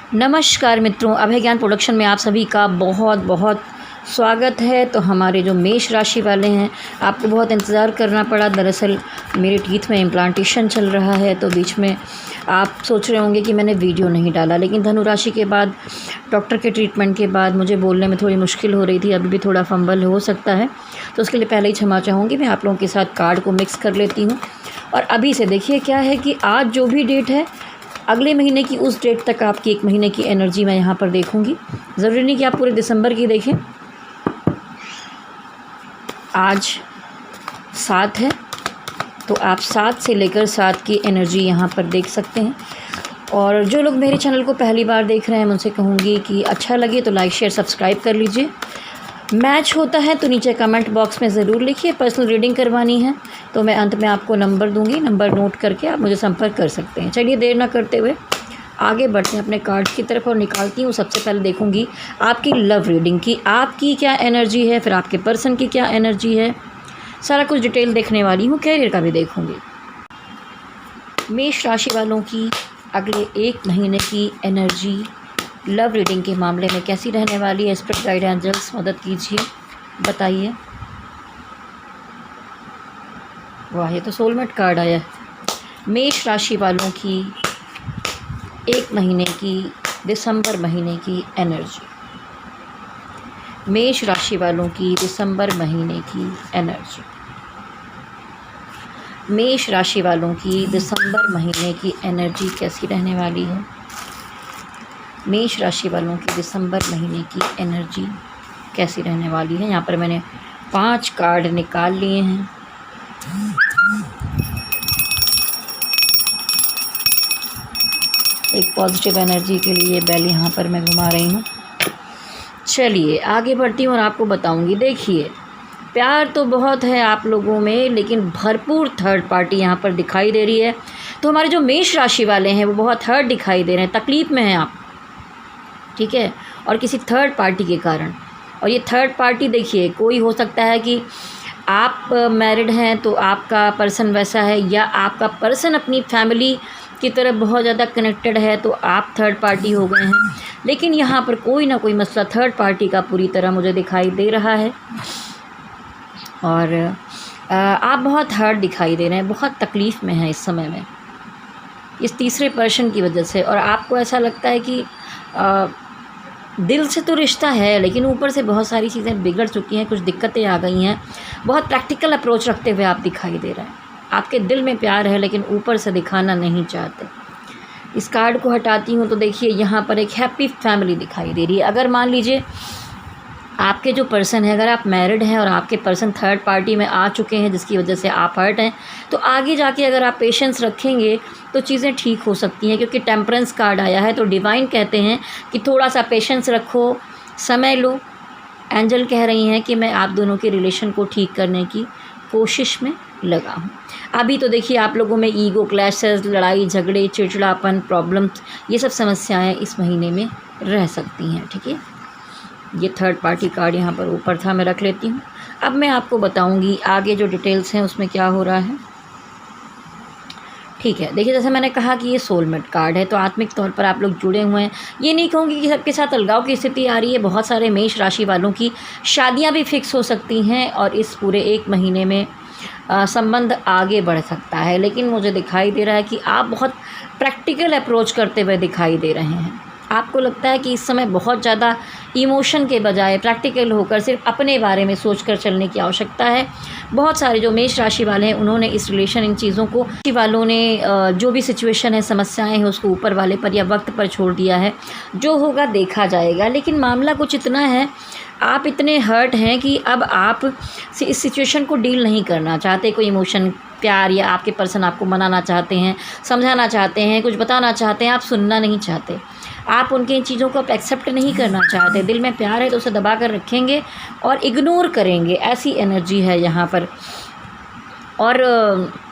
नमस्कार मित्रों, अभय ज्ञान प्रोडक्शन में आप सभी का बहुत बहुत स्वागत है। तो हमारे जो मेष राशि वाले हैं, आपको बहुत इंतज़ार करना पड़ा। दरअसल मेरे टीथ में इम्प्लांटेशन चल रहा है, तो बीच में आप सोच रहे होंगे कि मैंने वीडियो नहीं डाला, लेकिन धनु राशि के बाद डॉक्टर के ट्रीटमेंट के बाद मुझे बोलने में थोड़ी मुश्किल हो रही थी। अभी भी थोड़ा फंबल हो सकता है, तो उसके लिए पहले ही क्षमा चाहूँगी। मैं आप लोगों के साथ कार्ड को मिक्स कर लेती हूँ। और अभी से देखिए क्या है कि आज जो भी डेट है, अगले महीने की उस डेट तक आपकी एक महीने की एनर्जी मैं यहाँ पर देखूँगी। ज़रूरी नहीं कि आप पूरे दिसंबर की देखें। आज 7 है, तो आप 7 से लेकर 7 की एनर्जी यहाँ पर देख सकते हैं। और जो लोग मेरे चैनल को पहली बार देख रहे हैं, मैं उनसे कहूँगी कि अच्छा लगे तो लाइक शेयर सब्सक्राइब कर लीजिए। मैच होता है तो नीचे कमेंट बॉक्स में ज़रूर लिखिए। पर्सनल रीडिंग करवानी है तो मैं अंत में आपको नंबर दूंगी, नंबर नोट करके आप मुझे संपर्क कर सकते हैं। चलिए देर ना करते हुए आगे बढ़ते हैं अपने कार्ड्स की तरफ और निकालती हूँ। सबसे पहले देखूंगी आपकी लव रीडिंग की, आपकी क्या एनर्जी है, फिर आपके पर्सन की क्या एनर्जी है, सारा कुछ डिटेल देखने वाली हूँ। कैरियर का भी देखूँगी। मेष राशि वालों की अगले एक महीने की एनर्जी लव रीडिंग के मामले में कैसी रहने वाली है। स्पिरिट गाइड एंजल्स मदद कीजिए, बताइए। वाह, ये तो सोलमेट कार्ड आया है। मेष राशि वालों की एक महीने की, दिसंबर महीने की एनर्जी। मेष राशि वालों की दिसंबर महीने की एनर्जी। मेष राशि वालों की दिसंबर महीने की एनर्जी कैसी रहने वाली है। मेष राशि वालों की दिसंबर महीने की एनर्जी कैसी रहने वाली है। यहाँ पर मैंने 5 कार्ड निकाल लिए हैं। एक पॉजिटिव एनर्जी के लिए बेल यहाँ पर मैं घुमा रही हूँ। चलिए आगे बढ़ती हूँ और आपको बताऊँगी। देखिए, प्यार तो बहुत है आप लोगों में, लेकिन भरपूर थर्ड पार्टी यहाँ पर दिखाई दे रही है। तो हमारे जो मेष राशि वाले हैं वो बहुत हर्ट दिखाई दे रहे हैं, तकलीफ़ में हैं आप, ठीक है, और किसी थर्ड पार्टी के कारण। और ये थर्ड पार्टी देखिए, कोई हो सकता है कि आप मैरिड हैं तो आपका पर्सन वैसा है, या आपका पर्सन अपनी फैमिली की तरफ बहुत ज़्यादा कनेक्टेड है तो आप थर्ड पार्टी हो गए हैं। लेकिन यहाँ पर कोई ना कोई मसला थर्ड पार्टी का पूरी तरह मुझे दिखाई दे रहा है। और आप बहुत हर्ट दिखाई दे रहे हैं, बहुत तकलीफ़ में हैं इस समय में, इस तीसरे पर्सन की वजह से। और आपको ऐसा लगता है कि दिल से तो रिश्ता है, लेकिन ऊपर से बहुत सारी चीज़ें बिगड़ चुकी हैं, कुछ दिक्कतें आ गई हैं। बहुत प्रैक्टिकल अप्रोच रखते हुए आप दिखाई दे रहे हैं। आपके दिल में प्यार है, लेकिन ऊपर से दिखाना नहीं चाहते। इस कार्ड को हटाती हूँ तो देखिए यहाँ पर एक हैप्पी फैमिली दिखाई दे रही है। अगर मान लीजिए आपके जो पर्सन है, अगर आप मैरिड हैं और आपके पर्सन थर्ड पार्टी में आ चुके हैं जिसकी वजह से आप हर्ट हैं, तो आगे जाके अगर आप पेशेंस रखेंगे तो चीज़ें ठीक हो सकती हैं। क्योंकि टेम्परेंस कार्ड आया है, तो डिवाइन कहते हैं कि थोड़ा सा पेशेंस रखो, समय लो। एंजल कह रही हैं कि मैं आप दोनों के रिलेशन को ठीक करने की कोशिश में लगा हूँ। अभी तो देखिए आप लोगों में ईगो क्लैशेस, लड़ाई झगड़े, चिड़चिड़ापन, प्रॉब्लम्स, ये सब समस्याएँ इस महीने में रह सकती हैं, ठीक है। ये थर्ड पार्टी कार्ड यहाँ पर ऊपर था, मैं रख लेती हूँ। अब मैं आपको बताऊँगी आगे जो डिटेल्स हैं उसमें क्या हो रहा है, ठीक है। देखिए, जैसे मैंने कहा कि ये सोलमेट कार्ड है, तो आत्मिक तौर पर आप लोग जुड़े हुए हैं। ये नहीं कहूँगी कि सबके साथ अलगाव की स्थिति आ रही है। बहुत सारे मेष राशि वालों की शादियाँ भी फिक्स हो सकती हैं और इस पूरे एक महीने में संबंध आगे बढ़ सकता है। लेकिन मुझे दिखाई दे रहा है कि आप बहुत प्रैक्टिकल अप्रोच करते हुए दिखाई दे रहे हैं। आपको लगता है कि इस समय बहुत ज़्यादा इमोशन के बजाय प्रैक्टिकल होकर सिर्फ अपने बारे में सोचकर चलने की आवश्यकता है। बहुत सारे जो मेष राशि वाले हैं उन्होंने इस रिलेशन, इन चीज़ों को, वालों ने जो भी सिचुएशन है, समस्याएं हैं, उसको ऊपर वाले पर या वक्त पर छोड़ दिया है। जो होगा देखा जाएगा। लेकिन मामला कुछ इतना है, आप इतने हर्ट हैं कि अब आप इस सिचुएशन को डील नहीं करना चाहते। कोई इमोशन, प्यार या आपके पर्सन आपको मनाना चाहते हैं, समझाना चाहते हैं, कुछ बताना चाहते हैं, आप सुनना नहीं चाहते। आप उनकी इन चीज़ों को एक्सेप्ट नहीं करना चाहते। दिल में प्यार है तो उसे दबा कर रखेंगे और इग्नोर करेंगे, ऐसी एनर्जी है यहाँ पर। और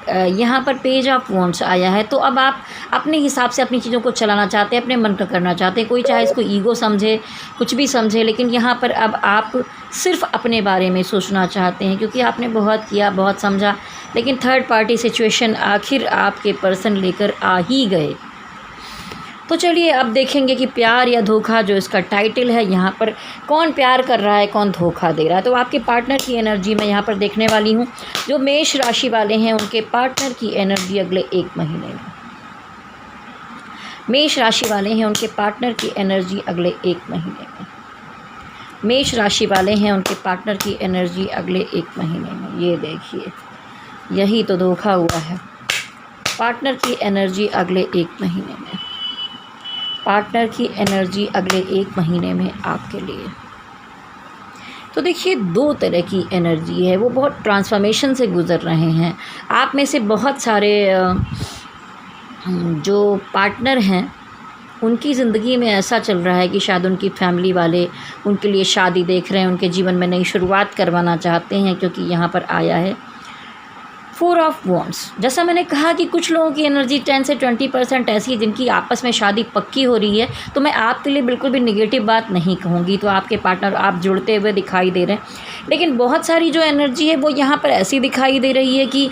यहाँ पर पेज ऑफ वॉन्ड्स आया है, तो अब आप अपने हिसाब से अपनी चीज़ों को चलाना चाहते हैं, अपने मन का करना चाहते हैं। कोई चाहे इसको ईगो समझे, कुछ भी समझे, लेकिन यहाँ पर अब आप सिर्फ अपने बारे में सोचना चाहते हैं। क्योंकि आपने बहुत किया, बहुत समझा, लेकिन थर्ड पार्टी सिचुएशन आखिर आपके पर्सन लेकर आ ही गए। तो चलिए अब देखेंगे कि प्यार या धोखा, जो इसका टाइटल है, यहाँ पर कौन प्यार कर रहा है, कौन धोखा दे रहा है। तो आपके पार्टनर की एनर्जी मैं यहाँ पर देखने वाली हूँ। जो मेष राशि वाले हैं उनके पार्टनर की एनर्जी अगले 1 महीने में, मेष राशि वाले हैं उनके पार्टनर की एनर्जी अगले 1 महीने में, मेष राशि वाले हैं उनके पार्टनर की एनर्जी अगले 1 महीने में। ये देखिए, यही तो धोखा हुआ है। पार्टनर की एनर्जी अगले 1 महीने में, पार्टनर की एनर्जी अगले 1 महीने में आपके लिए। तो देखिए 2 तरह की एनर्जी है, वो बहुत ट्रांसफॉर्मेशन से गुज़र रहे हैं। आप में से बहुत सारे जो पार्टनर हैं उनकी ज़िंदगी में ऐसा चल रहा है कि शायद उनकी फैमिली वाले उनके लिए शादी देख रहे हैं, उनके जीवन में नई शुरुआत करवाना चाहते हैं, क्योंकि यहाँ पर आया है 4 ऑफ वॉन्ड्स। जैसा मैंने कहा कि कुछ लोगों की एनर्जी 10 से 20% ऐसी है जिनकी आपस में शादी पक्की हो रही है। तो मैं आपके लिए बिल्कुल भी नेगेटिव बात नहीं कहूँगी। तो आपके पार्टनर आप जुड़ते हुए दिखाई दे रहे हैं, लेकिन बहुत सारी जो एनर्जी है वो यहाँ पर ऐसी दिखाई दे रही है कि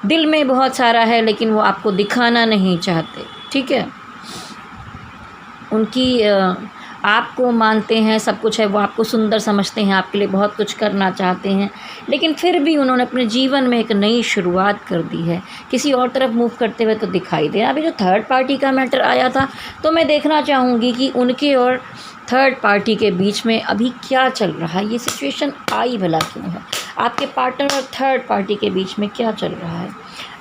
दिल में बहुत सारा है लेकिन वो आपको दिखाना नहीं चाहते। ठीक है, उनकी आपको मानते हैं, सब कुछ है, वो आपको सुंदर समझते हैं, आपके लिए बहुत कुछ करना चाहते हैं, लेकिन फिर भी उन्होंने अपने जीवन में एक नई शुरुआत कर दी है, किसी और तरफ मूव करते हुए तो दिखाई दे। अभी जो थर्ड पार्टी का मैटर आया था, तो मैं देखना चाहूँगी कि उनके और थर्ड पार्टी के बीच में अभी क्या चल रहा है, ये सिचुएशन आई भला क्यों है, आपके पार्टनर और थर्ड पार्टी के बीच में क्या चल रहा है,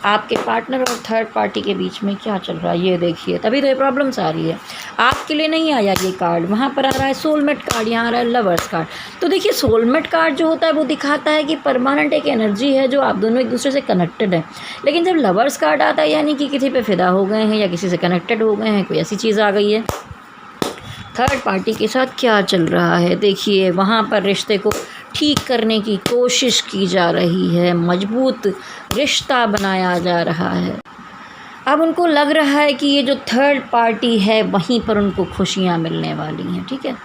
आपके पार्टनर और थर्ड पार्टी के बीच में क्या चल रहा है। ये देखिए, तभी तो ये प्रॉब्लम्स आ रही है। आपके लिए नहीं आया ये कार्ड, वहाँ पर आ रहा है सोलमेट कार्ड, यहाँ आ रहा है लवर्स कार्ड। तो देखिए सोलमेट कार्ड जो होता है वो दिखाता है कि परमानेंट एक एनर्जी है जो आप दोनों एक दूसरे से कनेक्टेड है। लेकिन जब लवर्स कार्ड आता है यानी कि किसी पे फिदा हो गए हैं या किसी से कनेक्टेड हो गए हैं, कोई ऐसी चीज़ आ गई है। थर्ड पार्टी के साथ क्या चल रहा है, देखिए वहाँ पर रिश्ते को ठीक करने की कोशिश की जा रही है, मजबूत रिश्ता बनाया जा रहा है। अब उनको लग रहा है कि ये जो थर्ड पार्टी है वहीं पर उनको खुशियाँ मिलने वाली हैं। ठीक है,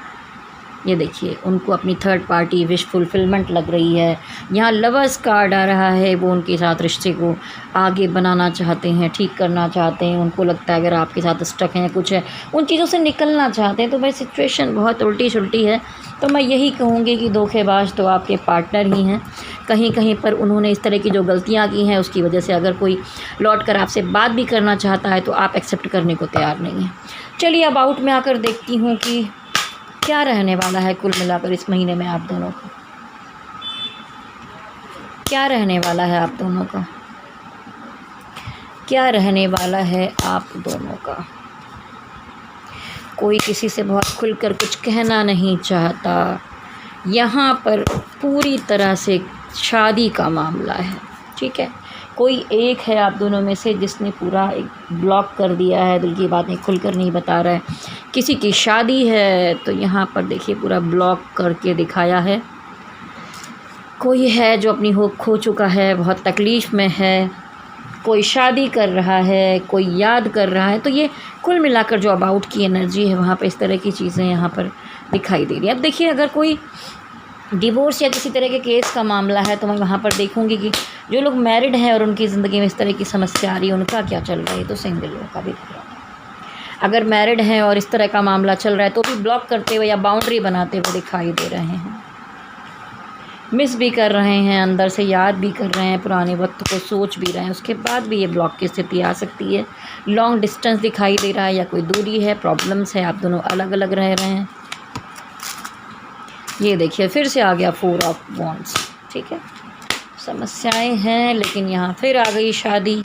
ये देखिए उनको अपनी थर्ड पार्टी विश फुलफिलमेंट लग रही है। यहाँ लवर्स कार्ड आ रहा है, वो उनके साथ रिश्ते को आगे बनाना चाहते हैं, ठीक करना चाहते हैं। उनको लगता है अगर आपके साथ स्टक हैं, कुछ है, उन चीज़ों से निकलना चाहते हैं। तो भाई सिचुएशन बहुत उल्टी सुलटी है। तो मैं यही कहूँगी कि धोखेबाज तो आपके पार्टनर ही हैं। कहीं कहीं पर उन्होंने इस तरह की जो गलतियाँ की हैं उसकी वजह से अगर कोई लौट कर आपसे बात भी करना चाहता है तो आप एक्सेप्ट करने को तैयार नहीं हैं। चलिए अब आउट में आकर देखती हूँ कि क्या रहने वाला है कुल मिलाकर इस महीने में आप दोनों का, क्या रहने वाला है आप दोनों का, क्या रहने वाला है आप दोनों का। कोई किसी से बहुत खुलकर कुछ कहना नहीं चाहता। यहाँ पर पूरी तरह से शादी का मामला है। ठीक है, कोई एक है आप दोनों में से जिसने पूरा एक ब्लॉक कर दिया है, दिल की बातें खुलकर नहीं बता रहा है। किसी की शादी है तो यहाँ पर देखिए पूरा ब्लॉक करके दिखाया है। कोई है जो अपनी होप खो चुका है, बहुत तकलीफ़ में है, कोई शादी कर रहा है, कोई याद कर रहा है। तो ये कुल मिलाकर जो अबाउट की एनर्जी है वहाँ पे इस तरह की चीज़ें यहाँ पर दिखाई दे रही है। अब देखिए अगर कोई डिवोर्स या किसी तरह के केस का मामला है तो मैं वहाँ पर देखूँगी कि जो लोग मैरिड हैं और उनकी ज़िंदगी में इस तरह की समस्या आ रही है उनका क्या चल रहा है। तो सिंगल लोगों का भी अगर मैरिड हैं और इस तरह का मामला चल रहा है तो भी ब्लॉक करते हुए या बाउंड्री बनाते हुए दिखाई दे रहे हैं। मिस भी कर रहे हैं, अंदर से याद भी कर रहे हैं, पुराने वक्त को सोच भी रहे हैं, उसके बाद भी ये ब्लॉक की स्थिति आ सकती है। लॉन्ग डिस्टेंस दिखाई दे रहा है या कोई दूरी है, प्रॉब्लम्स है, आप दोनों अलग अलग रह रहे हैं। ये देखिए फिर से आ गया 4 ऑफ वॉन्ड्स। ठीक है, समस्याएं हैं लेकिन यहाँ फिर आ गई शादी।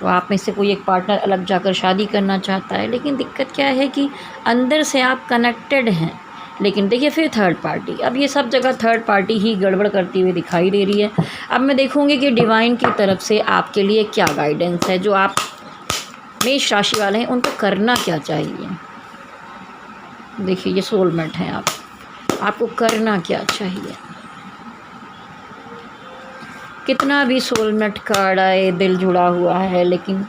तो आप में से कोई एक पार्टनर अलग जाकर शादी करना चाहता है, लेकिन दिक्कत क्या है कि अंदर से आप कनेक्टेड हैं। लेकिन देखिए फिर थर्ड पार्टी, अब ये सब जगह थर्ड पार्टी ही गड़बड़ करती हुई दिखाई दे रही है। अब मैं देखूँगी कि डिवाइन की तरफ से आपके लिए क्या गाइडेंस है। जो आप मेष राशि वाले हैं उनको करना क्या चाहिए। देखिए ये सोलमेट हैं आपको करना क्या चाहिए। कितना भी सोलमेट कार्ड आए, दिल जुड़ा हुआ है, लेकिन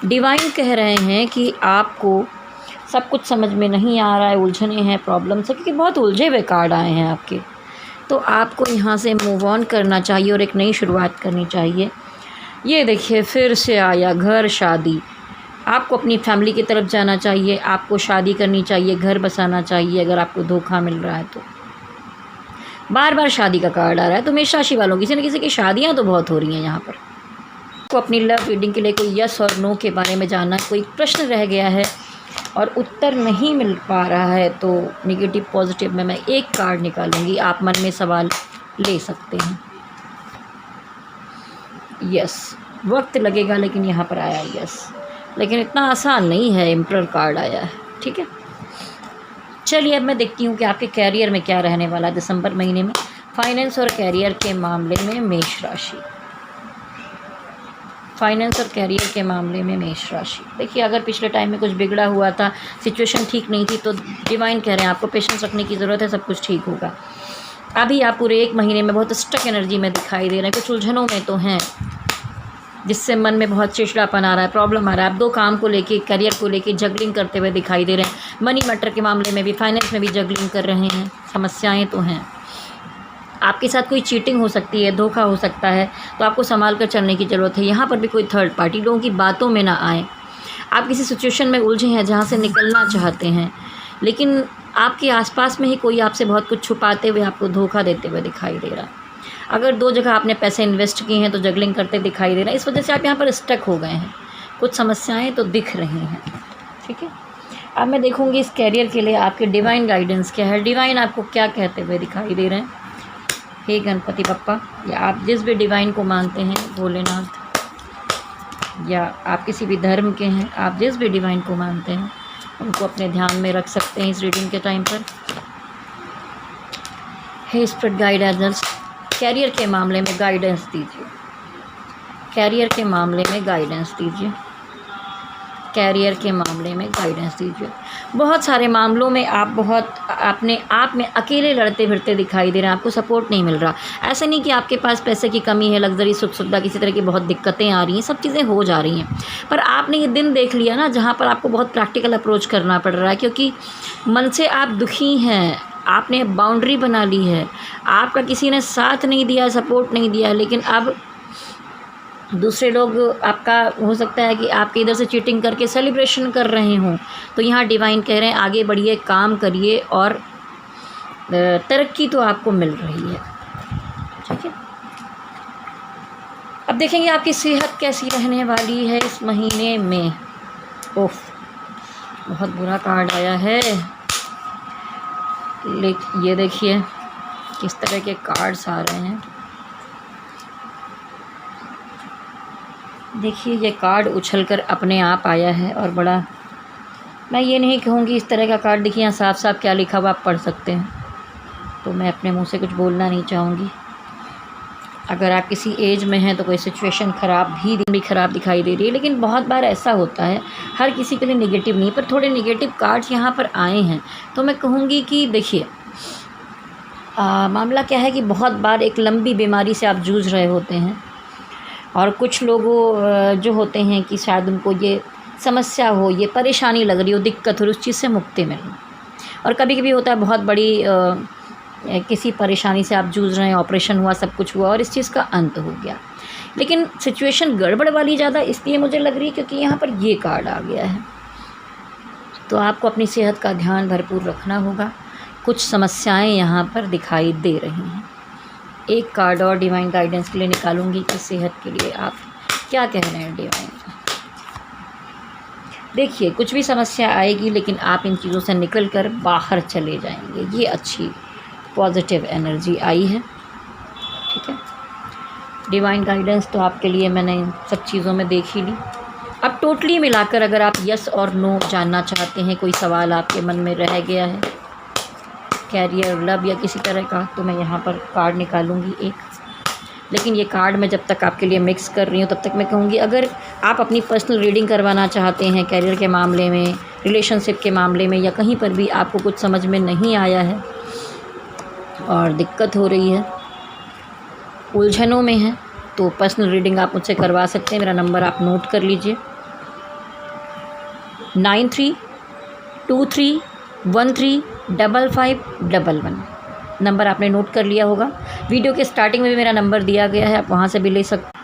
डिवाइन कह रहे हैं कि आपको सब कुछ समझ में नहीं आ रहा है, उलझने हैं, प्रॉब्लम्स है, क्योंकि बहुत उलझे हुए कार्ड आए हैं आपके। तो आपको यहाँ से मूव ऑन करना चाहिए और एक नई शुरुआत करनी चाहिए। ये देखिए फिर से आया घर शादी, आपको अपनी फैमिली की तरफ जाना चाहिए, आपको शादी करनी चाहिए, घर बसाना चाहिए। अगर आपको धोखा मिल रहा है तो बार बार शादी का कार्ड आ रहा है, तो मेष राशि वालों किसी न किसी की शादियां तो बहुत हो रही हैं यहाँ पर। आपको अपनी लव रीडिंग के लिए कोई यस और नो के बारे में जानना, कोई प्रश्न रह गया है और उत्तर नहीं मिल पा रहा है, तो नेगेटिव पॉजिटिव में मैं एक कार्ड निकालूंगी, आप मन में सवाल ले सकते हैं। यस, वक्त लगेगा लेकिन यहाँ पर आया यस, लेकिन इतना आसान नहीं है, एम्परर कार्ड आया है। ठीक है, चलिए अब मैं देखती हूँ कि आपके कैरियर में क्या रहने वाला है दिसंबर महीने में, फाइनेंस और कैरियर के मामले में मेष राशि। फाइनेंस और कैरियर के मामले में मेष राशि। देखिए, अगर पिछले टाइम में कुछ बिगड़ा हुआ था, सिचुएशन ठीक नहीं थी, तो डिवाइन कह रहे हैं आपको पेशेंस रखने की ज़रूरत है, सब कुछ ठीक होगा। अभी आप पूरे एक महीने में बहुत स्टक एनर्जी में दिखाई दे रहे हैं, कुछ उलझनों में तो हैं, जिससे मन में बहुत चिड़चिड़ापन आ रहा है, प्रॉब्लम आ रहा है। आप दो काम को लेके, करियर को लेके जगलिंग करते हुए दिखाई दे रहे हैं। मनी मैटर के मामले में भी, फाइनेंस में भी जगलिंग कर रहे हैं, समस्याएं तो हैं। आपके साथ कोई चीटिंग हो सकती है, धोखा हो सकता है, तो आपको संभाल कर चलने की ज़रूरत है। यहाँ पर भी कोई थर्ड पार्टी लोगों की बातों में ना आए। आप किसी सिचुएशन में उलझे हैं जहाँ से निकलना चाहते हैं, लेकिन आपके आसपास में ही कोई आपसे बहुत कुछ छुपाते हुए, आपको धोखा देते हुए दिखाई दे रहा है। अगर दो जगह आपने पैसे इन्वेस्ट किए हैं तो जगलिंग करते दिखाई दे रहा है, इस वजह से आप यहाँ पर स्टक हो गए हैं। कुछ समस्याएं तो दिख रही हैं। ठीक है, अब मैं देखूँगी इस कैरियर के लिए आपके डिवाइन गाइडेंस क्या है, डिवाइन आपको क्या कहते हुए दिखाई दे रहे हैं। हे गणपति बप्पा, या आप जिस भी डिवाइन को मानते हैं, भोलेनाथ, या आप किसी भी धर्म के हैं, आप जिस भी डिवाइन को मानते हैं उनको अपने ध्यान में रख सकते हैं इस रीडिंग के टाइम पर। हे स्पिरिट गाइड एंजल्स, कैरियर के मामले में गाइडेंस दीजिए, कैरियर के मामले में गाइडेंस दीजिए, कैरियर के मामले में गाइडेंस दीजिए। बहुत सारे मामलों में आप बहुत अपने आप में अकेले लड़ते फिरते दिखाई दे रहे हैं, आपको सपोर्ट नहीं मिल रहा। ऐसा नहीं कि आपके पास पैसे की कमी है, लग्जरी, सुख सुविधा, किसी तरह की बहुत दिक्कतें आ रही हैं, सब चीज़ें हो जा रही हैं, पर आपने ये दिन देख लिया ना जहाँ पर आपको बहुत प्रैक्टिकल अप्रोच करना पड़ रहा है, क्योंकि मन से आप दुखी हैं, आपने बाउंड्री बना ली है, आपका किसी ने साथ नहीं दिया, सपोर्ट नहीं दिया, लेकिन अब दूसरे लोग आपका, हो सकता है कि आपके इधर से चीटिंग करके सेलिब्रेशन कर रहे हों, तो यहाँ डिवाइन कह रहे हैं आगे बढ़िए, काम करिए और तरक्की तो आपको मिल रही है। ठीक है, अब देखेंगे आपकी सेहत कैसी रहने वाली है इस महीने में। ओफ, बहुत बुरा कार्ड आया है। ये देखिए किस तरह के कार्ड्स आ रहे हैं। देखिए, ये कार्ड उछलकर अपने आप आया है, और बड़ा, मैं ये नहीं कहूँगी इस तरह का कार्ड। देखिए यहाँ साफ साफ क्या लिखा हुआ आप पढ़ सकते हैं, तो मैं अपने मुंह से कुछ बोलना नहीं चाहूँगी। अगर आप किसी एज में हैं तो कोई सिचुएशन ख़राब भी ख़राब दिखाई दे रही है, लेकिन बहुत बार ऐसा होता है, हर किसी के लिए नेगेटिव नहीं, पर थोड़े नेगेटिव कार्ड्स यहाँ पर आए हैं। तो मैं कहूँगी कि देखिए, मामला क्या है कि बहुत बार एक लंबी बीमारी से आप जूझ रहे होते हैं, और कुछ लोगों जो होते हैं कि शायद उनको ये समस्या हो, ये परेशानी लग रही हो, दिक्कत हो, उस चीज़ से मुक्ति मिले। और कभी कभी होता है बहुत बड़ी किसी परेशानी से आप जूझ रहे हैं, ऑपरेशन हुआ, सब कुछ हुआ और इस चीज़ का अंत हो गया, लेकिन सिचुएशन गड़बड़ वाली ज़्यादा इसलिए मुझे लग रही है क्योंकि यहाँ पर ये कार्ड आ गया है। तो आपको अपनी सेहत का ध्यान भरपूर रखना होगा। कुछ समस्याएं यहाँ पर दिखाई दे रही हैं। एक कार्ड और डिवाइन गाइडेंस के लिए निकालूंगी कि सेहत के लिए आप क्या कह रहे हैं डिवाइन। देखिए, कुछ भी समस्या आएगी लेकिन आप इन चीज़ों से निकल कर बाहर चले जाएंगे। ये अच्छी पॉजिटिव एनर्जी आई है। ठीक है, डिवाइन गाइडेंस तो आपके लिए मैंने इन सब चीज़ों में देख ही ली। अब टोटली मिलाकर अगर आप यस और नो जानना चाहते हैं, कोई सवाल आपके मन में रह गया है कैरियर, लव या किसी तरह का, तो मैं यहाँ पर कार्ड निकालूंगी एक। लेकिन ये कार्ड मैं जब तक आपके लिए मिक्स कर रही हूँ तब तक मैं कहूँगी, अगर आप अपनी पर्सनल रीडिंग करवाना चाहते हैं कैरियर के मामले में, रिलेशनशिप के मामले में, या कहीं पर भी आपको कुछ समझ में नहीं आया है और दिक्कत हो रही है, उलझनों में है, तो पर्सनल रीडिंग आप मुझसे करवा सकते हैं। मेरा नंबर आप नोट कर लीजिए, 9323135511। नंबर आपने नोट कर लिया होगा। वीडियो के स्टार्टिंग में भी मेरा नंबर दिया गया है, आप वहाँ से भी ले सकते हैं।